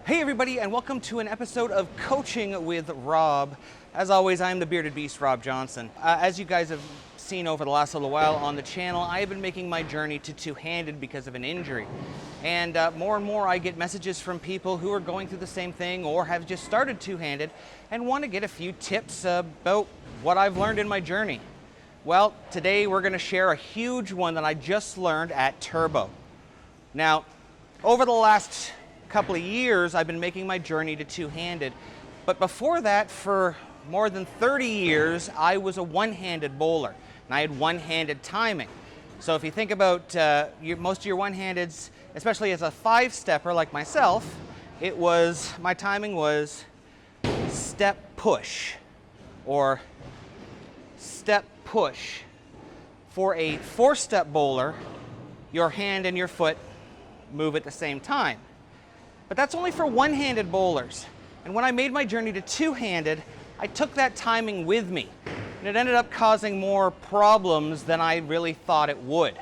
Hey everybody, and welcome to an episode of Coaching with Rob. As always, I'm the Bearded Beast, Rob Johnson. As you guys have seen over the last little while on the channel, I have been making my journey to two-handed because of an injury. And more and more I get messages from people who are going through the same thing or have just started two-handed and want to get a few tips about what I've learned in my journey. Well, today we're going to share a huge one that I just learned at Turbo. Now, over the last couple of years, I've been making my journey to two-handed, but before that, for more than 30 years, I was a one-handed bowler, and I had one-handed timing. So if you think about most of your one-handeds, especially as a five-stepper like myself, my timing was step push, or step push. For a four-step bowler, your hand and your foot move at the same time. But that's only for one-handed bowlers. And when I made my journey to two-handed, I took that timing with me. And it ended up causing more problems than I really thought it would.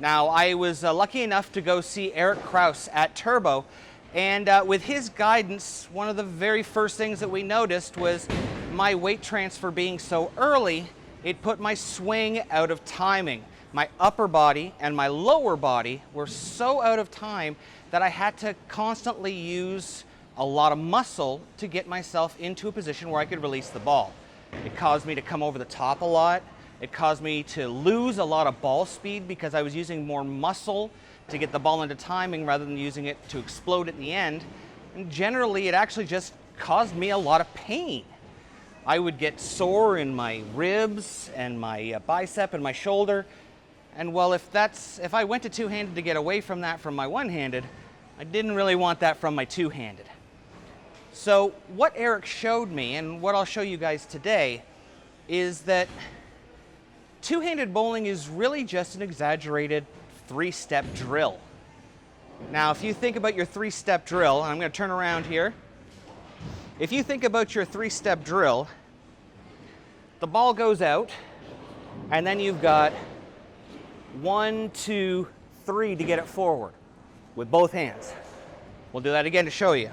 Now, I was lucky enough to go see Eric Kraus at Turbo. And with his guidance, one of the very first things that we noticed was my weight transfer being so early, it put my swing out of timing. My upper body and my lower body were so out of time that I had to constantly use a lot of muscle to get myself into a position where I could release the ball. It caused me to come over the top a lot. It caused me to lose a lot of ball speed because I was using more muscle to get the ball into timing rather than using it to explode at the end. And generally, it actually just caused me a lot of pain. I would get sore in my ribs and my bicep and my shoulder. And well, if I went to two-handed to get away from that from my one-handed, I didn't really want that from my two-handed. So what Eric showed me, and what I'll show you guys today, is that two-handed bowling is really just an exaggerated three-step drill. Now, if you think about your three-step drill, and I'm going to turn around here. If you think about your three-step drill, the ball goes out, and then you've got 1, 2, 3 to get it forward with both hands. We'll do that again to show you.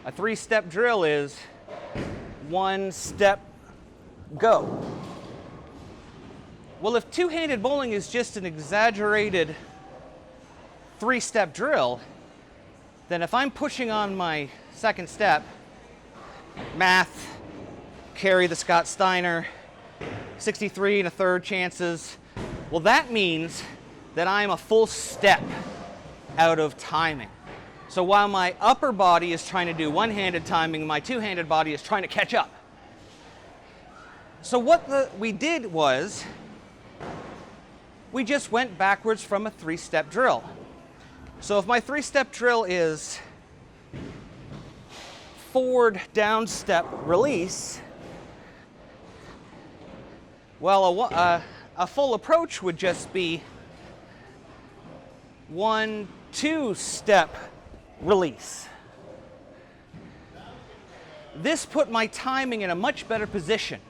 A three-step drill is 1 step, go. Well, if two-handed bowling is just an exaggerated three-step drill, then if I'm pushing on my second step, math, carry the Scott Steiner, 63 1/3 chances, well, that means that I'm a full step out of timing. So while my upper body is trying to do one-handed timing, my two-handed body is trying to catch up. So what we did was, we just went backwards from a three-step drill. So if my three-step drill is forward, down, step, release, well, a full approach would just be 1, 2 step release. This put my timing in a much better position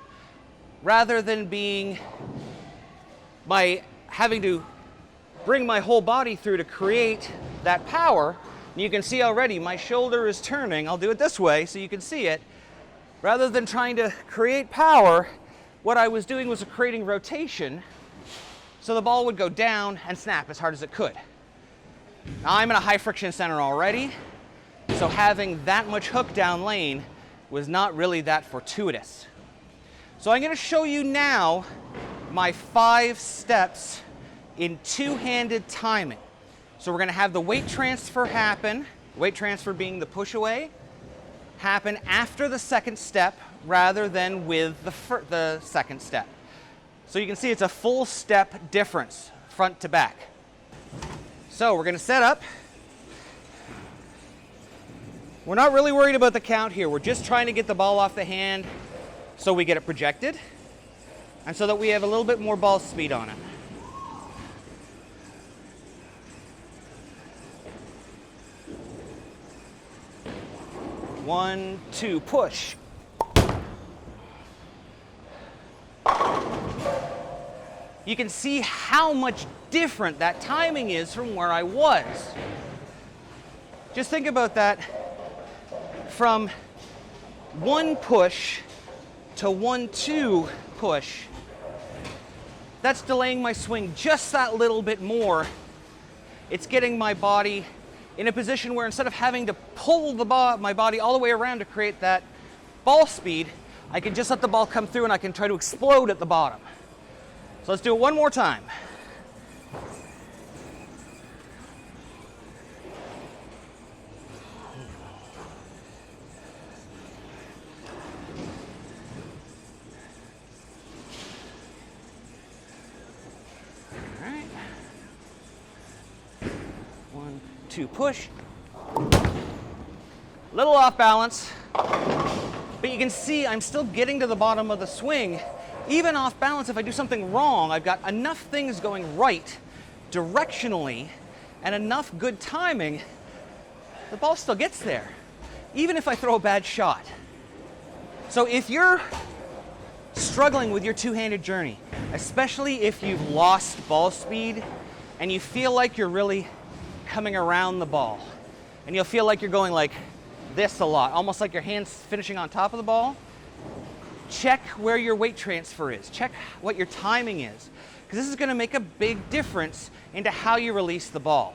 rather than being having to bring my whole body through to create that power. And you can see already my shoulder is turning. I'll do it this way so you can see it. Rather than trying to create power, what I was doing was creating rotation so the ball would go down and snap as hard as it could. Now I'm in a high friction center already, so having that much hook down lane was not really that fortuitous. So I'm going to show you now my 5 steps in two-handed timing. So we're going to have the weight transfer happen, weight transfer being the push away, happen after the second step rather than with the second step. So you can see it's a full step difference, front to back. So we're going to set up. We're not really worried about the count here. We're just trying to get the ball off the hand so we get it projected and so that we have a little bit more ball speed on it. One, two, push. You can see how much different that timing is from where I was. Just think about that from 1 push to 1-2 push, that's delaying my swing just that little bit more. It's getting my body in a position where instead of having to pull my body all the way around to create that ball speed, I can just let the ball come through and I can try to explode at the bottom. So let's do it one more time. All right. 1, 2, push. Little off balance, but you can see I'm still getting to the bottom of the swing. Even off balance, if I do something wrong, I've got enough things going right directionally and enough good timing, the ball still gets there, even if I throw a bad shot. So if you're struggling with your two-handed journey, especially if you've lost ball speed and you feel like you're really coming around the ball, and you'll feel like you're going like this a lot, almost like your hands finishing on top of the ball, check where your weight transfer is. Check what your timing is, because this is going to make a big difference into how you release the ball.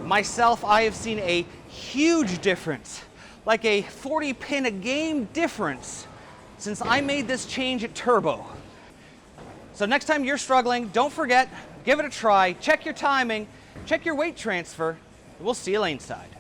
Myself, I have seen a huge difference, like a 40 pin a game difference, since I made this change at Turbo. So next time you're struggling, don't forget, give it a try, check your timing, check your weight transfer, and we'll see you laneside.